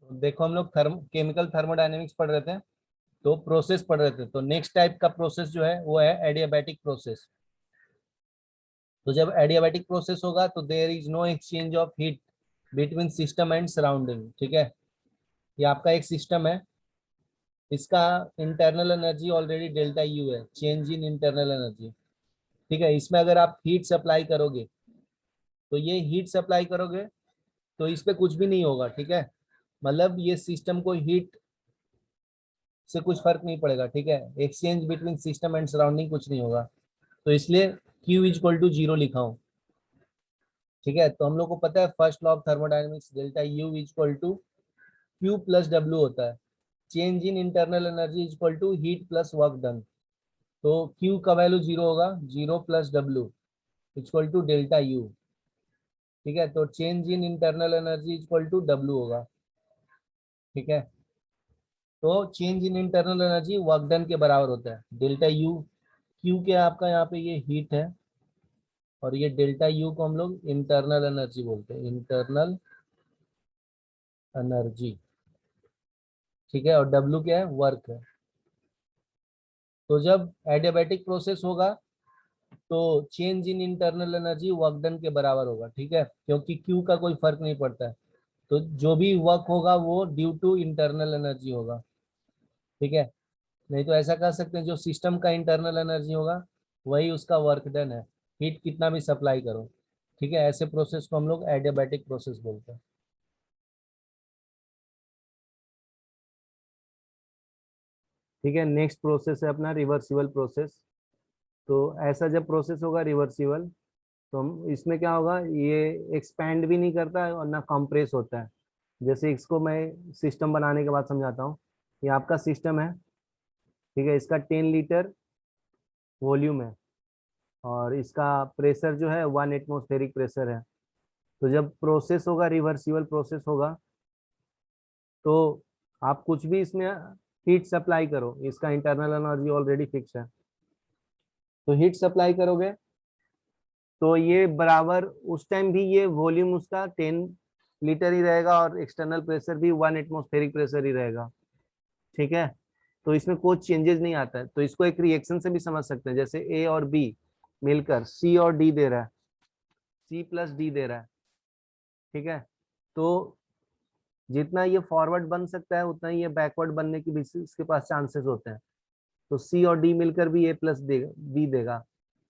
तो देखो हम लोग केमिकल थर्मोडायनेमिक्स पढ़ रहे थे, तो प्रोसेस पढ़ रहे थे। तो नेक्स्ट टाइप का प्रोसेस जो है वो है एडियाबैटिक प्रोसेस। तो जब एडियाबैटिक प्रोसेस होगा तो there is no exchange of heat between system and surrounding. ठीक है, ये आपका एक सिस्टम है, इसका internal energy already delta U है, चेंज इन इंटरनल एनर्जी। ठीक है, इसमें अगर आप हीट सप्लाई करोगे तो ये हीट सप्लाई करोगे तो इस पे कुछ भी नहीं होगा। ठीक है, मतलब ये सिस्टम को हीट से कुछ फर्क नहीं पड़ेगा। ठीक है, exchange between system and surrounding कुछ नहीं होगा, तो इसलिए Q इक्वल टू जीरो लिखा हूं। ठीक है, तो हम लोग को पता है first law of thermodynamics, delta U equal to Q plus W होता है। Change in internal energy equal to heat plus work done. तो Q का वैल्यू जीरो होगा, zero plus W equal to delta U. ठीक है, तो change in internal energy equal to W होगा। ठीक है, तो change in internal energy work done के बराबर होता है डेल्टा यू। क्यू के आपका यहाँ पे ये हीट है, और ये डेल्टा यू को हम लोग इंटरनल एनर्जी बोलते हैं, इंटरनल एनर्जी। ठीक है, और डब्ल्यू क्या है, वर्क है। तो जब एडियाबैटिक प्रोसेस होगा तो change in internal energy work done के बराबर होगा। ठीक है, क्योंकि क्यू का कोई फर्क नहीं पड़ता है, तो जो भी वर्क होगा वो ड्यू टू इंटरनल एनर्जी होगा। ठीक है, नहीं तो ऐसा कर सकते हैं जो सिस्टम का इंटरनल एनर्जी होगा वही उसका वर्क डन है, हीट कितना भी सप्लाई करो। ठीक है, ऐसे प्रोसेस को हम लोग एडियाबैटिक प्रोसेस बोलते हैं। ठीक है, नेक्स्ट प्रोसेस है अपना रिवर्सिबल प्रोसेस। तो ऐसा जब प्रोसेस होगा रिवर्सिबल, तो हम इसमें क्या होगा, ये एक्सपैंड भी नहीं करता है और ना कंप्रेस होता है। जैसे इसको मैं सिस्टम बनाने के बाद समझाता हूँ। ये आपका सिस्टम है, ठीक है, इसका 10 लीटर वॉल्यूम है, और इसका प्रेशर जो है 1 एटमॉस्फेरिक प्रेशर है। तो जब प्रोसेस होगा, रिवर्सिबल प्रोसेस होगा, तो आप कुछ भी इसमें हीट सप्लाई करो, इसका इंटरनल एनर्जी ऑलरेडी फिक्स है। तो हीट सप्लाई करोगे तो ये बराबर उस टाइम भी ये वॉल्यूम उसका 10 लीटर ही रहेगा, और एक्सटर्नल प्रेशर भी 1 एटमॉस्फेरिक प्रेशर ही रहेगा। ठीक है, तो इसमें कोई चेंजेस नहीं आता है। तो इसको एक रिएक्शन से भी समझ सकते हैं, जैसे ए और बी मिलकर सी और डी दे रहा है, सी प्लस डी दे रहा है। ठीक है, तो जितना ये फॉरवर्ड बन सकता है उतना ही ये बैकवर्ड बनने की भी इसके पास चांसेस होते हैं। तो सी और डी मिलकर भी ए प्लस देगा, बी देगा।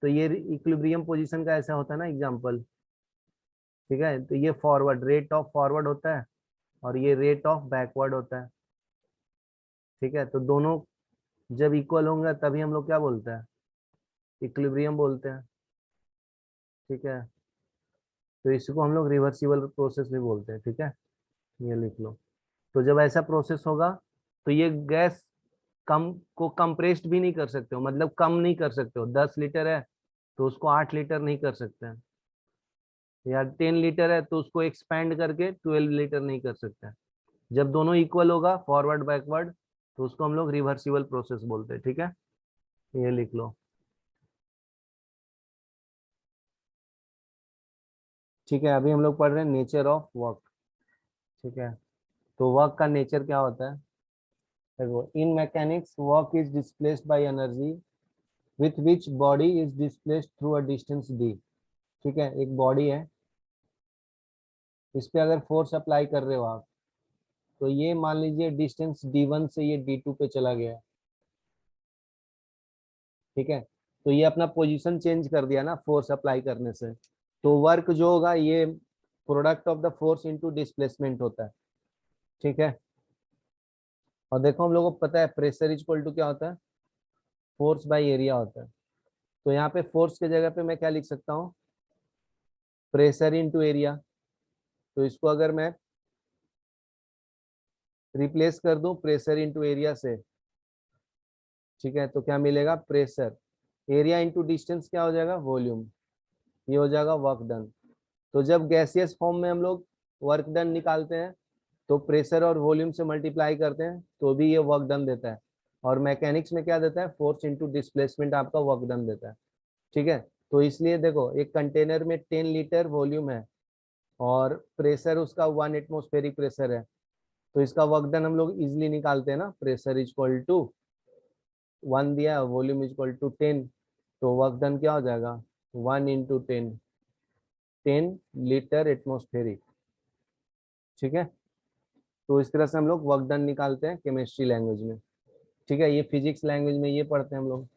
तो ये इक्विलिब्रियम पोजीशन का ऐसा होता है ना एग्जांपल। ठीक है, तो ये फॉरवर्ड, रेट ऑफ फॉरवर्ड होता है, और ये रेट ऑफ बैकवर्ड होता है। ठीक है, तो दोनों जब इक्वल होंगे तभी हम लोग क्या बोलते हैं, इक्विलिब्रियम बोलते हैं। ठीक है, तो इसको हम लोग रिवर्सिबल प्रोसेस भी बोलते हैं। ठीक है, ये लिख लो। तो जब ऐसा प्रोसेस होगा तो ये गैस कम को कंप्रेस्ड भी नहीं कर सकते हो, मतलब कम नहीं कर सकते हो। 10 लीटर है तो उसको 8 लीटर नहीं कर सकते हैं, या 10 लीटर है तो उसको एक्सपैंड करके 12 लीटर नहीं कर सकते हैं। जब दोनों इक्वल होगा, फॉरवर्ड बैकवर्ड, तो उसको हम लोग रिवर्सिबल प्रोसेस बोलते हैं। ठीक है, ये लिख लो। ठीक है, अभी हम लोग पढ़ रहे हैं नेचर ऑफ वर्क। ठीक है, तो वर्क का नेचर क्या होता है, देखो, in mechanics work is displaced by energy with which body is displaced through a distance D. ठीक है, एक बॉडी है, इस पे अगर फोर्स अप्लाई कर रहे हो आप, तो ये मान लीजिए डिस्टेंस D1 से ये D2 पे चला गया। ठीक है, तो ये अपना पोजीशन चेंज कर दिया ना फोर्स अप्लाई करने से। तो वर्क जो होगा ये product of the force into displacement होता है। ठीक है, और देखो हम लोगों को पता है प्रेशर इक्वल टू क्या होता है, फोर्स बाय एरिया होता है। तो यहाँ पे फोर्स के जगह पे मैं क्या लिख सकता हूँ, प्रेशर इनटू एरिया। तो इसको अगर मैं रिप्लेस कर दूं प्रेशर इनटू एरिया से, ठीक है, तो क्या मिलेगा, प्रेशर, एरिया इनटू डिस्टेंस क्या हो जाएगा, वॉल्यूम, ये हो जाएगा वर्क डन। तो जब गैसियस फॉर्म में हम लोग वर्क डन निकालते हैं तो प्रेशर और वॉल्यूम से मल्टीप्लाई करते हैं तो भी ये वर्क डन देता है। और मैकेनिक्स में क्या देता है, फोर्स इनटू डिस्प्लेसमेंट आपका वर्क डन देता है। ठीक है, तो इसलिए देखो एक कंटेनर में 10 लीटर वॉल्यूम है और प्रेशर उसका 1 एटमॉस्फेरिक प्रेशर है। तो इसका वर्क डन हम लोग इजिली निकालते हैं ना, प्रेशर इज इक्वल टू 1 दिया, वॉल्यूम इज इक्वल टू 10, तो वर्क डन क्या हो जाएगा 1 इंटू 10, 10 लीटर एटमोस्फेरिक। ठीक है, तो इस तरह से हम लोग वर्क डन निकालते हैं केमिस्ट्री लैंग्वेज में। ठीक है, ये फिजिक्स लैंग्वेज में ये पढ़ते हैं हम लोग,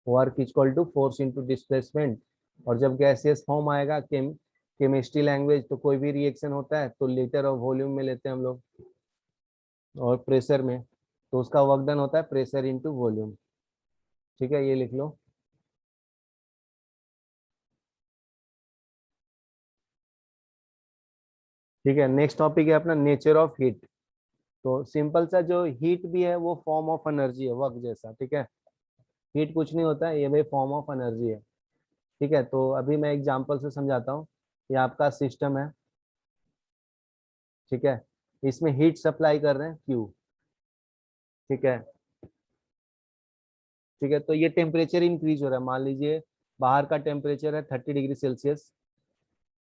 work equal to force into displacement. और जब गैसियस फॉर्म आएगा केमिस्ट्री लैंग्वेज, तो कोई भी रिएक्शन होता है तो लीटर और वॉल्यूम में लेते हैं हम लोग, और प्रेशर में तो उसका वर्क डन होता है प्रेशर इंटू वॉल्यूम। ठीक है, ये लिख लो। ठीक है, नेक्स्ट टॉपिक है अपना नेचर ऑफ हीट। तो सिंपल सा, जो हीट भी है वो फॉर्म ऑफ एनर्जी है, वर्क जैसा। ठीक है, हीट कुछ नहीं होता है, ये भाई फॉर्म ऑफ एनर्जी है। ठीक है, तो अभी मैं एग्जांपल से समझाता हूँ। ये आपका सिस्टम है, ठीक है, इसमें हीट सप्लाई कर रहे हैं क्यू। ठीक है, ठीक है, तो ये टेम्परेचर इंक्रीज हो रहा है, मान लीजिए बाहर का टेम्परेचर है 30 डिग्री सेल्सियस।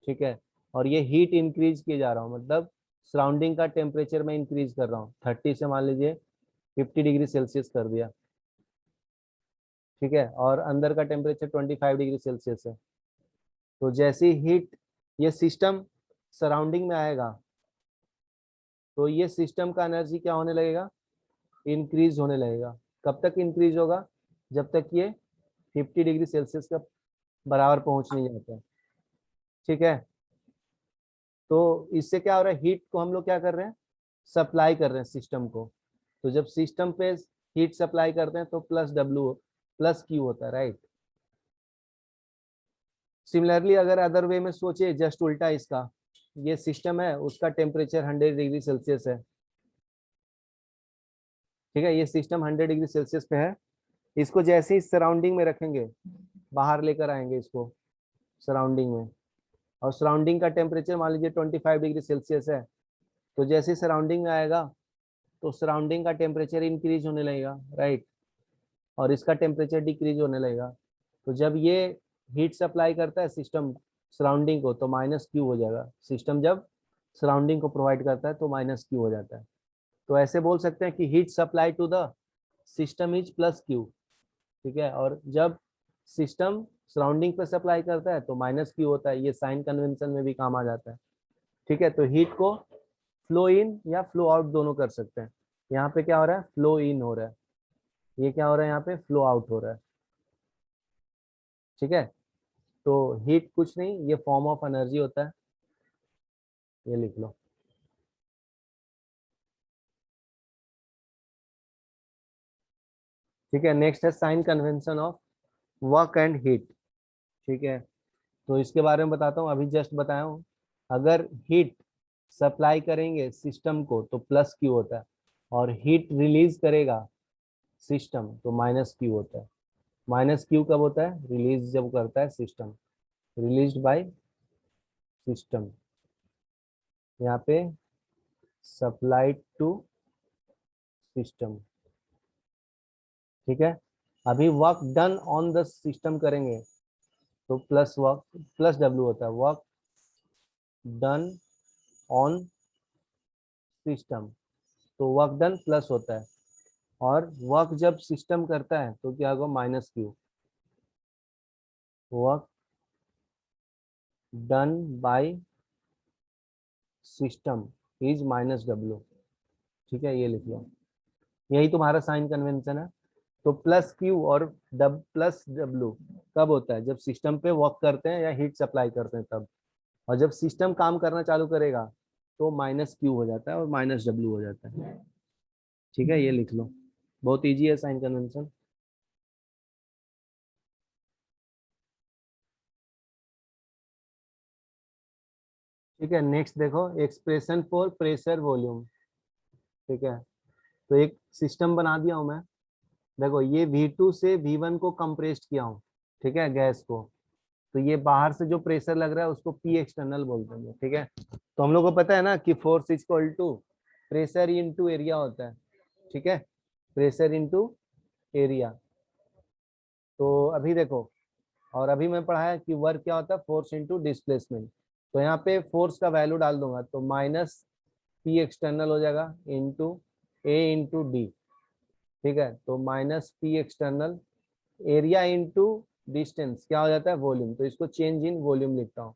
ठीक है, और ये हीट इंक्रीज किए जा रहा हूँ, मतलब सराउंडिंग का टेम्परेचर मैं इंक्रीज कर रहा हूँ, 30 से मान लीजिए 50 डिग्री सेल्सियस कर दिया। ठीक है, और अंदर का टेम्परेचर 25 डिग्री सेल्सियस है। तो जैसी हीट ये सिस्टम सराउंडिंग में आएगा, तो ये सिस्टम का एनर्जी क्या होने लगेगा, इंक्रीज होने लगेगा। कब तक इंक्रीज होगा, जब तक ये 50 डिग्री सेल्सियस का बराबर पहुंच नहीं जाता। ठीक है, तो इससे क्या हो रहा है, हीट को हम लोग क्या कर रहे हैं, सप्लाई कर रहे हैं सिस्टम को। तो जब सिस्टम पे हीट सप्लाई करते हैं तो प्लस डब्ल्यू प्लस क्यू होता है, राइट। सिमिलरली अगर अदर वे में सोचे, जस्ट उल्टा इसका, ये सिस्टम है, उसका टेम्परेचर 100 डिग्री सेल्सियस है। ठीक है, ये सिस्टम 100 डिग्री सेल्सियस पे है, इसको जैसे ही सराउंडिंग में रखेंगे, बाहर लेकर आएंगे इसको सराउंडिंग में, और सराउंडिंग का टेम्परेचर मान लीजिए 25 डिग्री सेल्सियस है, तो जैसे ही सराउंडिंग में आएगा तो सराउंडिंग का टेम्परेचर इंक्रीज होने लगेगा, राइट, और इसका टेम्परेचर डिक्रीज होने लगेगा। तो जब ये हीट सप्लाई करता है सिस्टम सराउंडिंग को, तो माइनस क्यू हो जाएगा। सिस्टम जब सराउंडिंग को प्रोवाइड करता है तो माइनस क्यू हो जाता है। तो ऐसे बोल सकते हैं कि heat supply to the system is plus Q. ठीक है, और जब सिस्टम सराउंडिंग पे सप्लाई करता है तो माइनस क्यू होता है, ये साइन कन्वेंशन में भी काम आ जाता है। ठीक है, तो हीट को फ्लो इन या फ्लो आउट दोनों कर सकते हैं। यहाँ पे क्या हो रहा है, फ्लो इन हो रहा है, ये क्या हो रहा है, यहाँ पे फ्लो आउट हो रहा है। ठीक है, तो हीट कुछ नहीं, ये फॉर्म ऑफ एनर्जी होता है, ये लिख लो। ठीक है, नेक्स्ट है sign convention of work and heat. ठीक है, तो इसके बारे में बताता हूँ, अभी जस्ट बताया हूँ। अगर हीट सप्लाई करेंगे सिस्टम को तो प्लस क्यू होता है, और हीट रिलीज करेगा सिस्टम तो माइनस क्यू होता है। माइनस क्यू कब होता है, रिलीज जब करता है सिस्टम, रिलीज्ड बाय सिस्टम, यहाँ पे सप्लाइड टू सिस्टम। ठीक है, अभी work done on the system करेंगे तो प्लस वर्क प्लस डब्ल्यू होता है, वर्क डन ऑन सिस्टम, तो वर्क डन प्लस होता है, और वर्क जब सिस्टम करता है तो क्या होगा, minus Q. Work done by system is minus W. ठीक है, ये लिख लो, यही तुम्हारा साइन कन्वेंशन है। तो प्लस क्यू और प्लस डब्ल्यू कब होता है, जब सिस्टम पे वर्क करते हैं या हीट सप्लाई करते हैं तब, और जब सिस्टम काम करना चालू करेगा तो माइनस क्यू हो जाता है और माइनस डब्ल्यू हो जाता है। ठीक है, ये लिख लो, बहुत इजी है साइन कन्वेंशन। ठीक है, नेक्स्ट देखो, एक्सप्रेशन फॉर प्रेशर वॉल्यूम। ठीक है, तो एक सिस्टम बना दिया हूं मैं। देखो, ये V2 से V1 को कंप्रेस्ड किया हूँ, ठीक है, गैस को। तो ये बाहर से जो प्रेशर लग रहा है उसको P एक्सटर्नल बोलते हैं। ठीक है, तो हम लोग को पता है ना कि force equal to pressure into area होता है। ठीक है, प्रेशर इनटू एरिया। तो अभी देखो, और अभी मैं पढ़ाया कि वर्क क्या होता है, फोर्स इनटू डिस्प्लेसमेंट। तो यहाँ पे फोर्स का वैल्यू डाल दूंगा, तो माइनस पी एक्सटर्नल हो जाएगा इंटू ए इंटू डी, ठीक है। तो minus P external, area into distance क्या हो जाता है, वॉल्यूम, तो इसको चेंज इन वॉल्यूम लिखता हूँ।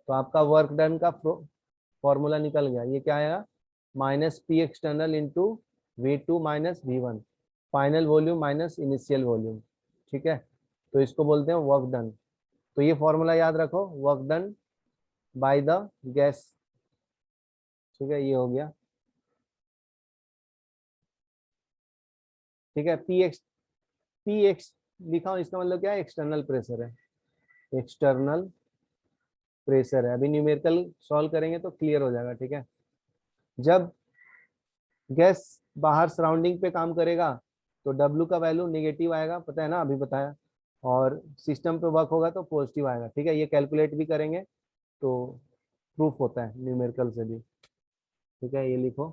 तो आपका वर्क डन का फॉर्मूला निकल गया, ये क्या आएगा, minus P external into V2 minus V1, final volume minus initial volume, ठीक है। तो इसको बोलते हैं वर्क डन। तो ये फॉर्मूला याद रखो, work done by the gas, ठीक है, ये हो गया, ठीक है। पी एक्स लिखा हूं, इसका मतलब क्या है, एक्सटर्नल प्रेशर है, एक्सटर्नल प्रेशर है। अभी न्यूमेरिकल सॉल्व करेंगे तो क्लियर हो जाएगा, ठीक है। जब गैस बाहर सराउंडिंग पे काम करेगा तो W का वैल्यू नेगेटिव आएगा, पता है ना, अभी बताया, और सिस्टम पे वर्क होगा तो पॉजिटिव आएगा, ठीक है। ये कैलकुलेट भी करेंगे तो प्रूफ होता है न्यूमेरिकल से भी, ठीक है, ये लिखो।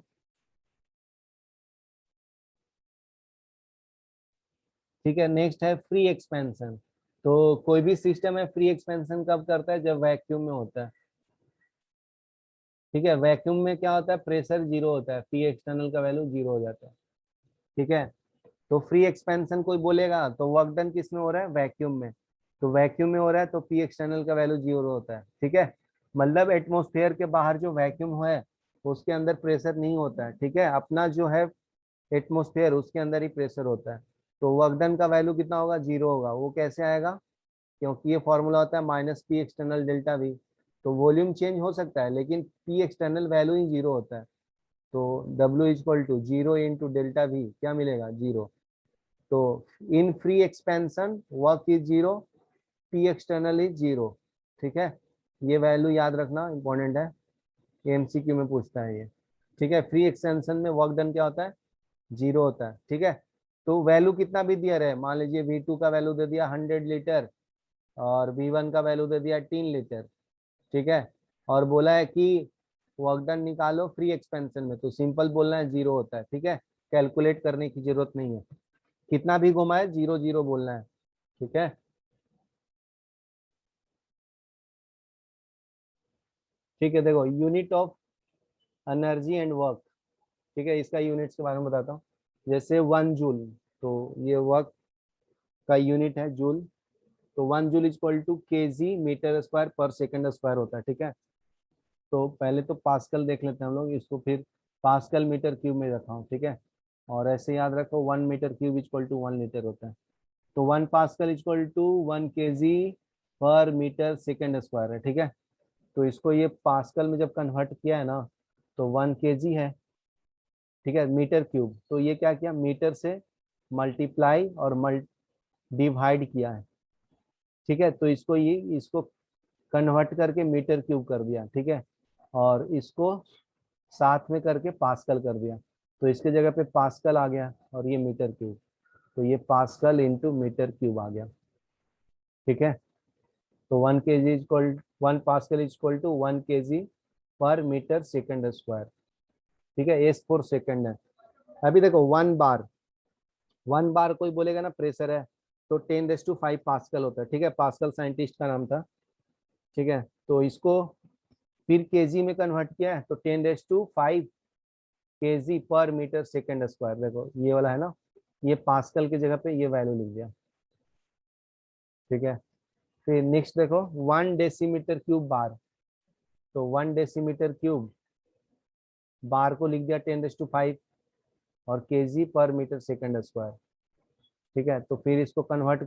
ठीक है, नेक्स्ट है फ्री एक्सपेंशन। तो कोई भी सिस्टम है फ्री एक्सपेंशन कब करता है, जब वैक्यूम में होता है, ठीक है। वैक्यूम में क्या होता है, प्रेशर जीरो होता है, पी एक्सटर्नल का वैल्यू जीरो हो जाता है, ठीक है। तो फ्री एक्सपेंशन कोई बोलेगा तो वर्क डन किस में हो रहा है, वैक्यूम में। तो वैक्यूम में हो रहा है तो पी एक्सटर्नल का वैल्यू जीरो होता है, ठीक है। मतलब एटमॉस्फेयर के बाहर जो वैक्यूम है उसके अंदर प्रेशर नहीं होता है, ठीक है। अपना जो है एटमॉस्फेयर उसके अंदर ही प्रेशर होता है। तो वर्क डन का वैल्यू कितना होगा, जीरो होगा। वो कैसे आएगा, क्योंकि ये फॉर्मूला होता है minus P external delta V. तो वॉल्यूम चेंज हो सकता है लेकिन पी एक्सटर्नल वैल्यू ही जीरो होता है। तो W equal to zero into delta V क्या मिलेगा, जीरो। तो in free expansion work is zero, P external is zero, ठीक है। ये वैल्यू याद रखना इंपॉर्टेंट है, एमसीक्यू में पूछता है ये, ठीक है। फ्री एक्सटेंशन में वर्क डन क्या होता है, जीरो होता है, ठीक है। तो वैल्यू कितना भी दिया रहे, मान लीजिए V2 का वैल्यू दे दिया 100 लीटर और V1 का वैल्यू दे दिया 3 लीटर, ठीक है। और बोला है कि वर्क डन निकालो फ्री एक्सपेंशन में, तो सिंपल बोलना है जीरो होता है, ठीक है। कैलकुलेट करने की जरूरत नहीं है, कितना भी घुमाए जीरो जीरो बोलना है, ठीक है। ठीक है, देखो unit of energy and work, ठीक है, इसका यूनिट्स के बारे में बताता हूँ। जैसे 1 जूल, तो ये वर्क का यूनिट है जूल। तो 1 joule equal to KG metre square per second square होता है, ठीक है। तो पहले तो पास्कल देख लेते हैं हम लोग, इसको फिर पास्कल मीटर क्यूब में रखा हूँ, ठीक है। और ऐसे याद रखो 1 metre cube equal to 1 litre होता है। तो 1 pascal equal to 1 KG per metre second square है, ठीक है। तो इसको ये पास्कल में जब कन्वर्ट किया है ना, तो 1 केजी है, ठीक है, मीटर क्यूब। तो ये क्या किया, मीटर से मल्टीप्लाई और डिवाइड किया है, ठीक है। तो इसको कन्वर्ट करके मीटर क्यूब कर दिया, ठीक है। और इसको साथ में करके पास्कल कर दिया, तो इसके जगह पे पास्कल आ गया और ये मीटर क्यूब। तो ये पास्कल इंटू मीटर क्यूब आ गया, ठीक है। तो 1 pascal is equal to 1 KG per metre second square, ठीक है। एस फोर सेकेंड है। अभी देखो 1 बार कोई बोलेगा ना प्रेशर है, तो 10⁵ पास्कल होता है, ठीक है। पास्कल साइंटिस्ट का नाम था, ठीक है। तो इसको फिर केजी में कन्वर्ट किया है, तो 10⁵ KG per metre second square, देखो ये वाला है ना, ये पास्कल की जगह पे ये वैल्यू लिख दिया, ठीक है। फिर नेक्स्ट देखो 1 डेसीमीटर क्यूब बार, तो 1 डेसीमीटर क्यूब बार को लिख दिया 10⁵ और KG per metre second square, ठीक है। तो फिर इसको कन्वर्ट